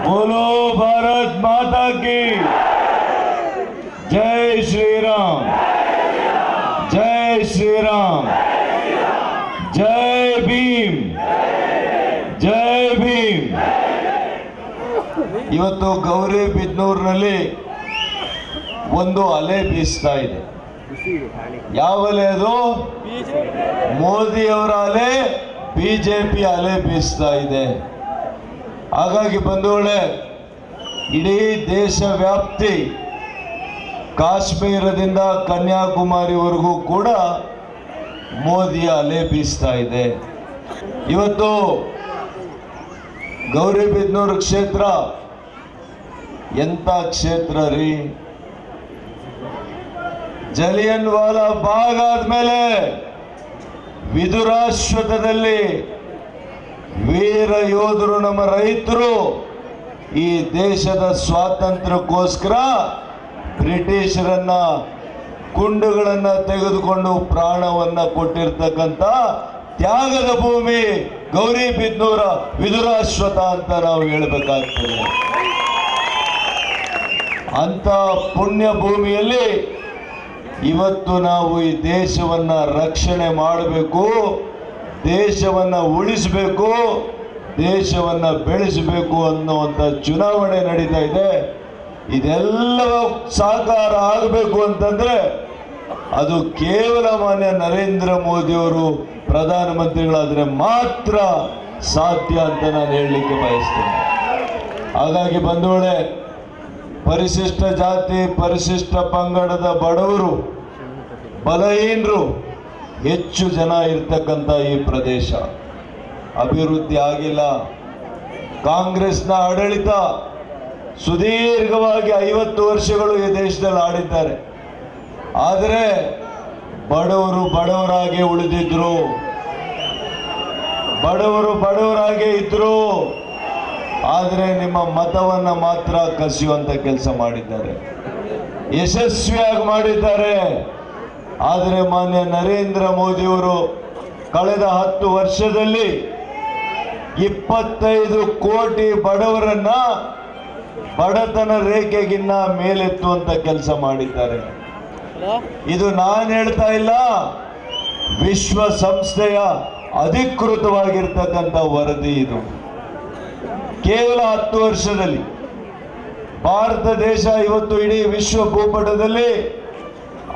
बोलो भारत माता की जय श्री राम, जय श्री राम, जय भीम, जय भीम। ಇವತ್ತು ಗೌರಿಬಿದನೂರಿನಲ್ಲಿ ಒಂದು ಅಲೆ ಬೀಸ್ತಾ ಇದೆ. ಯಾವ ಅಲೆ ಅದು? ಮೋದಿ ಅವರ ಅಲೆ, ಬಿಜೆಪಿ ಅಲೆ ಬೀಸ್ತಾ ಇದೆ. ಹಾಗಾಗಿ ಬಂಧುಗಳೇ, ಇಡೀ ದೇಶ ವ್ಯಾಪ್ತಿ ಕಾಶ್ಮೀರದಿಂದ ಕನ್ಯಾಕುಮಾರಿವರೆಗೂ ಕೂಡ ಮೋದಿಯ ಅಲೆ ಬೀಸ್ತಾ ಇದೆ. ಇವತ್ತು ಗೌರಿಬಿದನೂರು ಕ್ಷೇತ್ರ ಎಂತ ಕ್ಷೇತ್ರ ರೀ! ಜಲಿಯನ್ ವಾಲಾ ಬಾಗ್ ಆದ್ಮೇಲೆ ವಿದುರಾಶ್ವತ್ಥದಲ್ಲಿ ವೀರ ಯೋಧರು, ನಮ್ಮ ರೈತರು ಈ ದೇಶದ ಸ್ವಾತಂತ್ರ್ಯಕ್ಕೋಸ್ಕರ ಬ್ರಿಟಿಷರನ್ನ ಗುಂಡುಗಳನ್ನ ತೆಗೆದುಕೊಂಡು ಪ್ರಾಣವನ್ನ ಕೊಟ್ಟಿರ್ತಕ್ಕಂಥ ತ್ಯಾಗದ ಭೂಮಿ ಗೌರಿಬಿದನೂರ ವಿದುರಾಶ್ವತ್ಥ ಅಂತ ನಾವು ಹೇಳಬೇಕಾಗ್ತದೆ. ಅಂತ ಪುಣ್ಯ ಭೂಮಿಯಲ್ಲಿ ಇವತ್ತು ನಾವು ಈ ದೇಶವನ್ನ ರಕ್ಷಣೆ ಮಾಡಬೇಕು, ದೇಶವನ್ನ ಉಳಿಸಬೇಕು, ದೇಶವನ್ನ ಬೆಳೆಸಬೇಕು ಅನ್ನುವಂಥ ಚುನಾವಣೆ ನಡೀತಾ ಇದೆ. ಇದೆಲ್ಲವೂ ಸಾಕಾರ ಆಗಬೇಕು ಅಂತಂದ್ರೆ ಅದು ಕೇವಲ ಮಾನ್ಯ ನರೇಂದ್ರ ಮೋದಿಯವರು ಪ್ರಧಾನಮಂತ್ರಿಗಳಾದರೆ ಮಾತ್ರ ಸಾಧ್ಯ ಅಂತ ನಾನು ಹೇಳಲಿಕ್ಕೆ ಬಯಸ್ತೇನೆ. ಹಾಗಾಗಿ ಬಂಧುಗಳೇ, ಪರಿಶಿಷ್ಟ ಜಾತಿ ಪರಿಶಿಷ್ಟ ಪಂಗಡದ ಬಡವರು ಬಲಹೀನರು ಹೆಚ್ಚು ಜನ ಇರ್ತಕ್ಕಂಥ ಈ ಪ್ರದೇಶ ಅಭಿವೃದ್ಧಿ ಆಗಿಲ್ಲ. ಕಾಂಗ್ರೆಸ್ನ ಆಡಳಿತ ಸುದೀರ್ಘವಾಗಿ 50 ವರ್ಷಗಳು ಈ ದೇಶದಲ್ಲಿ ಆಡಿದ್ದಾರೆ. ಆದರೆ ಬಡವರು ಬಡವರಾಗಿ ಉಳಿದಿದ್ರು, ಬಡವರು ಬಡವರಾಗೇ ಇದ್ರು. ಆದರೆ ನಿಮ್ಮ ಮತವನ್ನ ಮಾತ್ರ ಕಸಿಯುವಂತ ಕೆಲಸ ಮಾಡಿದ್ದಾರೆ, ಯಶಸ್ವಿಯಾಗಿ ಮಾಡಿದ್ದಾರೆ. ಆದರೆ ಮಾನ್ಯ ನರೇಂದ್ರ ಮೋದಿಯವರು ಕಳೆದ 10 ವರ್ಷದಲ್ಲಿ 25 ಕೋಟಿ ಬಡವರನ್ನ ಬಡತನ ರೇಖೆಗಿನ್ನ ಮೇಲೆತ್ತುವಂತ ಕೆಲಸ ಮಾಡಿದ್ದಾರೆ. ಇದು ನಾನು ಹೇಳ್ತಾ ಇಲ್ಲ, ವಿಶ್ವಸಂಸ್ಥೆಯ ಅಧಿಕೃತವಾಗಿರ್ತಕ್ಕಂಥ ವರದಿ ಇದು. ಕೇವಲ 10 ವರ್ಷದಲ್ಲಿ ಭಾರತ ದೇಶ ಇವತ್ತು ಇಡೀ ವಿಶ್ವ ಭೂಪಟದಲ್ಲಿ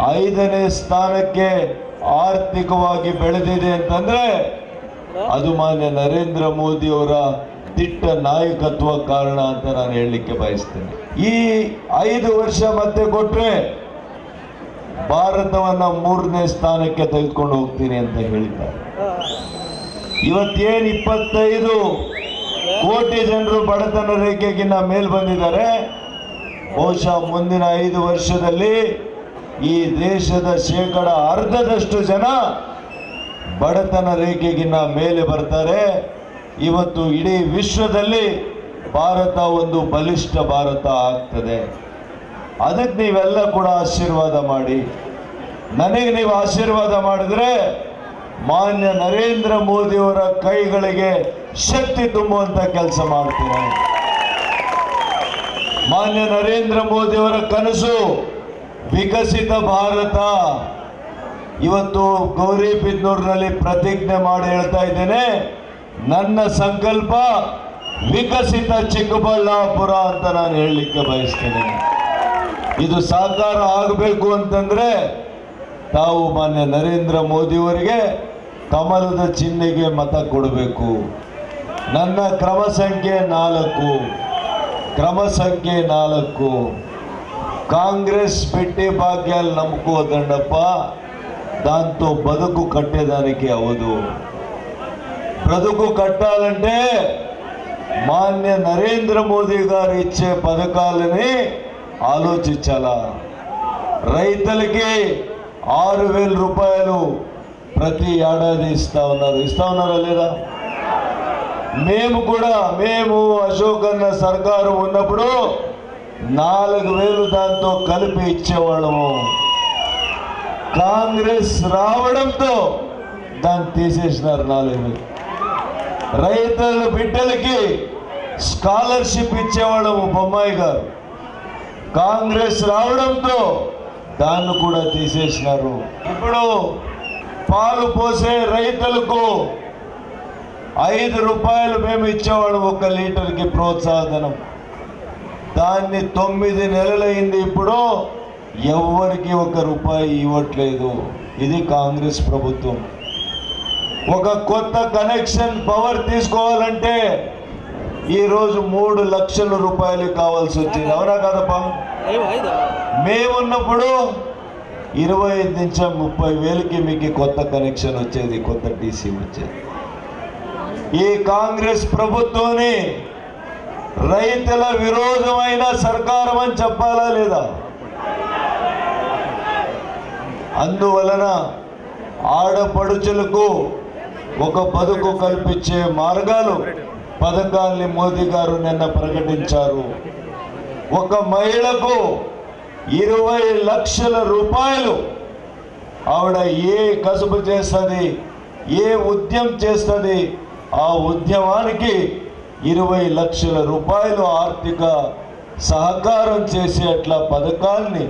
5ನೇ ಸ್ಥಾನಕ್ಕೆ ಆರ್ಥಿಕವಾಗಿ ಬೆಳೆದಿದೆ ಅಂತಂದ್ರೆ ಅದು ಮಾನ್ಯ ನರೇಂದ್ರ ಮೋದಿ ಅವರ ದಿಟ್ಟ ನಾಯಕತ್ವ ಕಾರಣ ಅಂತ ನಾನು ಹೇಳಲಿಕ್ಕೆ ಬಯಸ್ತೇನೆ. ಈ 5 ವರ್ಷ ಮತ್ತೆ ಕೊಟ್ರೆ ಭಾರತವನ್ನ 3ನೇ ಸ್ಥಾನಕ್ಕೆ ತೆಗೆದುಕೊಂಡು ಹೋಗ್ತೀನಿ ಅಂತ ಹೇಳಿದ್ದಾರೆ. ಇವತ್ತೇನು 25 ಕೋಟಿ ಜನರು ಬಡತನ ರೇಖೆಗಿನ್ನ ಮೇಲ್ ಬಂದಿದ್ದಾರೆ. ಬಹುಶಃ ಮುಂದಿನ 5 ವರ್ಷದಲ್ಲಿ ಈ ದೇಶದ ಶೇಕಡ ಅರ್ಧದಷ್ಟು ಜನ ಬಡತನ ರೇಖೆಗಿನ್ನ ಮೇಲೆ ಬರ್ತಾರೆ. ಇವತ್ತು ಇಡೀ ವಿಶ್ವದಲ್ಲಿ ಭಾರತ ಒಂದು ಬಲಿಷ್ಠ ಭಾರತ ಆಗ್ತದೆ. ಅದಕ್ಕೆ ನೀವೆಲ್ಲ ಕೂಡ ಆಶೀರ್ವಾದ ಮಾಡಿ. ನನಗೆ ನೀವು ಆಶೀರ್ವಾದ ಮಾಡಿದ್ರೆ ಮಾನ್ಯ ನರೇಂದ್ರ ಮೋದಿಯವರ ಕೈಗಳಿಗೆ ಶಕ್ತಿ ತುಂಬುವಂತ ಕೆಲಸ ಮಾಡ್ತೀನಿ. ಮಾನ್ಯ ನರೇಂದ್ರ ಮೋದಿಯವರ ಕನಸು ವಿಕಸಿತ ಭಾರತ. ಇವತ್ತು ಗೌರಿಬಿದನೂರಿನಲ್ಲಿ ಪ್ರತಿಜ್ಞೆ ಮಾಡಿ ಹೇಳ್ತಾ ಇದ್ದೇನೆ, ನನ್ನ ಸಂಕಲ್ಪ ವಿಕಸಿತ ಚಿಕ್ಕಬಳ್ಳಾಪುರ ಅಂತ ನಾನು ಹೇಳಲಿಕ್ಕೆ ಬಯಸ್ತೇನೆ. ಇದು ಸಾಕಾರ ಆಗಬೇಕು ಅಂತಂದ್ರೆ ತಾವು ಮಾನ್ಯ ನರೇಂದ್ರ ಮೋದಿಯವರಿಗೆ ಕಮಲದ ಚಿಹ್ನೆಗೆ ಮತ ಕೊಡಬೇಕು. ನನ್ನ ಕ್ರಮ ಸಂಖ್ಯೆ 4. ಕ್ರಮ ಸಂಖ್ಯೆ 4. కాంగ్రెస్ పెట్టే భాగ్యాలు నమ్ముకోవద్దండప్ప, దాంతో బతుకు కట్టేదానికి అవదు. బ్రతుకు కట్టాలంటే మాన్య నరేంద్ర మోదీ గారు ఇచ్చే పథకాలని ఆలోచించాలా. రైతులకి 6,000 రూపాయలు ప్రతి ఏడాది ఇస్తా ఉన్నారా లేదా? మేము అశోక్ అన్న సర్కారు ఉన్నప్పుడు 4,000 దాంతో కలిపి ఇచ్చేవాళ్ళము. కాంగ్రెస్ రావడంతో దాన్ని తీసేసినారు 4,000. రైతుల బిడ్డలకి స్కాలర్షిప్ ఇచ్చేవాళ్ళము బొమ్మాయి గారు. కాంగ్రెస్ రావడంతో దాన్ని కూడా తీసేసినారు. ఇప్పుడు పాలు పోసే రైతులకు 5 రూపాయలు మేము ఇచ్చేవాళ్ళం 1 లీటర్కి ప్రోత్సాహధనం. దాన్ని 9 నెలలైంది, ఇప్పుడు ఎవరికి 1 రూపాయి ఇవ్వట్లేదు. ఇది కాంగ్రెస్ ప్రభుత్వం. ఒక కొత్త కనెక్షన్ పవర్ తీసుకోవాలంటే ఈరోజు 3 లక్షల రూపాయలు కావాల్సి వచ్చింది. అవునా కాదప్పా? మేమున్నప్పుడు 25 నుంచి 30 వేలకి మీకు కొత్త కనెక్షన్ వచ్చేది, కొత్త టీసీ వచ్చేది. ఈ కాంగ్రెస్ ప్రభుత్వాన్ని రైతుల విరోధమైన సర్కారం అని చెప్పాలా లేదా? అందువలన ఆడపడుచులకు ఒక బతుకు కల్పించే మార్గాలు, పథకాల్ని మోదీ గారు నిన్న ప్రకటించారు. ఒక మహిళకు 20 లక్షల రూపాయలు ఆవిడ ఏ కసుబు చేస్తుంది, ఏ ఉద్యమం చేస్తుంది, ఆ ఉద్యమానికి 20 లక్షల రూపాయలు ఆర్థిక సహకారం చేసేట్లా పథకాల్ని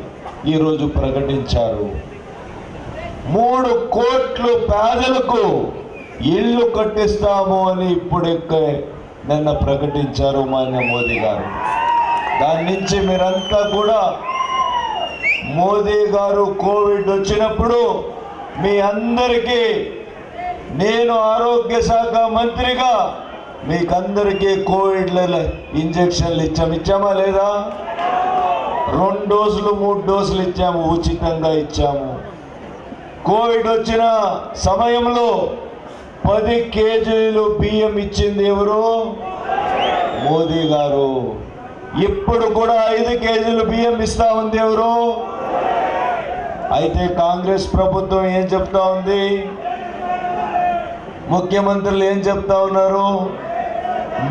ఈరోజు ప్రకటించారు. 3 కోట్లు పేదలకు ఇల్లు కట్టిస్తాము అని ఇప్పుడే నిన్న ప్రకటించారు మాన్య మోదీ గారు. దాని నుంచి మీరంతా కూడా మోదీ గారు కోవిడ్ వచ్చినప్పుడు మీ అందరికీ నేను ఆరోగ్య శాఖ మంత్రిగా మీకందరికీ కోవిడ్ ఇంజెక్షన్లు ఇచ్చామా లేదా? 2 డోసులు 3 డోసులు ఇచ్చాము, ఉచితంగా ఇచ్చాము. కోవిడ్ వచ్చిన సమయంలో 10 కేజీలు బియ్యం ఇచ్చింది ఎవరు? మోదీ గారు. ఇప్పుడు కూడా 5 కేజీలు బియ్యం ఇస్తా ఉంది ఎవరు? అయితే కాంగ్రెస్ ప్రభుత్వం ఏం చెప్తా ఉంది? ముఖ్యమంత్రులు ఏం చెప్తా ఉన్నారు?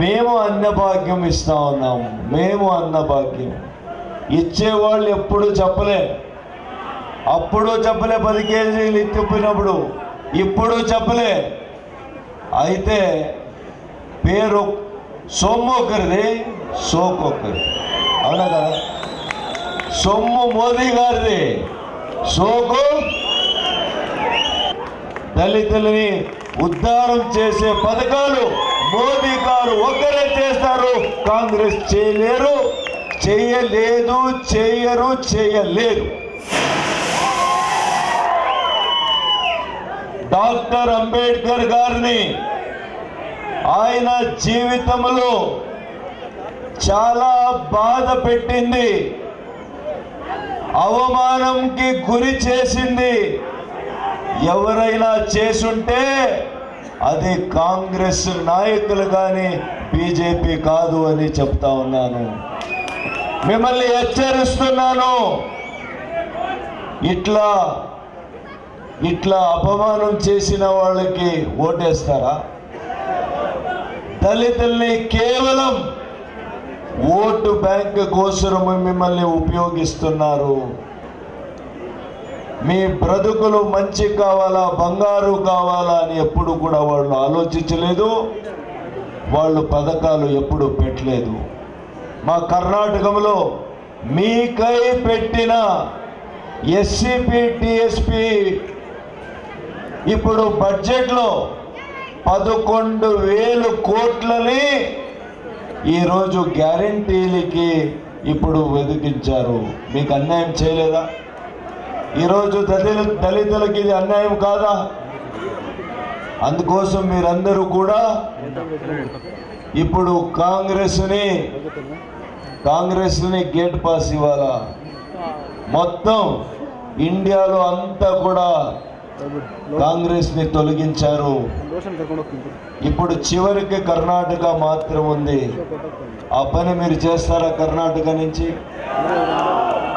మేము అన్నభాగ్యం ఇస్తా ఉన్నాం, మేము అన్నభాగ్యం. ఇచ్చేవాళ్ళు ఎప్పుడు చెప్పలే, అప్పుడు చెప్పలే 10 కేజీలు తిప్పినప్పుడు, ఇప్పుడు చెప్పలే. అయితే పేరు సొమ్ము ఒకరిది, సోకు ఒకరిది. అవునా కదా? సొమ్ము మోదీ గారిది, సోకు దళితులని ఉద్ధారం చేసే పథకాలు మోదీ గారు ఒక్కరే చేస్తారు. కాంగ్రెస్ చేయలేరు, చేయలేదు, చేయలేరు. డాక్టర్ అంబేద్కర్ గారిని ఆయన జీవితంలో చాలా బాధ పెట్టింది, అవమానంకి గురి చేసింది. ఎవరైనా చేసుంటే అది కాంగ్రెస్ నాయకులు కానీ బీజేపీ కాదు అని చెప్తా ఉన్నాను. మిమ్మల్ని హెచ్చరిస్తున్నాను. ఇట్లా అపమానం చేసిన వాళ్ళకి ఓటేస్తారా? దళితుల్ని కేవలం ఓటు బ్యాంక్ కోసం మిమ్మల్ని ఉపయోగిస్తున్నారు. మీ బ్రతుకులు మంచి కావాలా, బంగారు కావాలా అని ఎప్పుడు కూడా వాళ్ళు ఆలోచించలేదు. వాళ్ళు పథకాలు ఎప్పుడు పెట్టలేదు. మా కర్ణాటకలో మీకై పెట్టిన ఎస్సీపీ టీఎస్పీ ఇప్పుడు బడ్జెట్లో 11,000 కోట్లని ఈరోజు గ్యారంటీలకి ఇప్పుడు వెదికించారు. మీకు అన్యాయం చేయలేదా? ఈరోజు దళితులకి ఇది అన్యాయం కాదా? అందుకోసం మీరందరూ కూడా ఇప్పుడు కాంగ్రెస్ని గేట్ పాస్ ఇవ్వాలా. మొత్తం ఇండియాలో అంతా కూడా కాంగ్రెస్ని తొలగించారు. ఇప్పుడు చివరికి కర్ణాటక మాత్రం ఉంది. ఆ పని మీరు చేస్తారా? కర్ణాటక నుంచి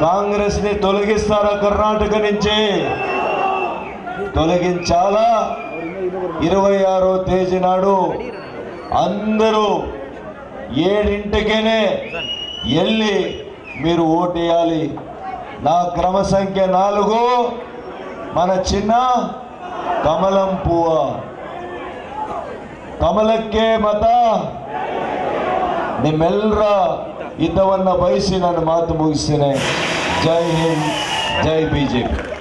కాంగ్రెస్ని తొలగిస్తారా? కర్ణాటక నుంచి తొలగించాలా. 26వ తేదీ నాడు అందరూ 7 వెళ్ళి మీరు ఓటేయాలి. నా క్రమ సంఖ్య 4, మన చిన్న కమలం పువ్వ, కమలಕ್ಕೆ ಮತ, ನಿಮ್ಮೆಲ್ಲರ ಹಿತವನ್ನು ಬಯಸಿ ನಾನು ಮಾತು ಮುಗಿಸ್ತೇನೆ. ಜೈ ಹಿಂದ್, ಜೈ ಬಿಜೆಪಿ.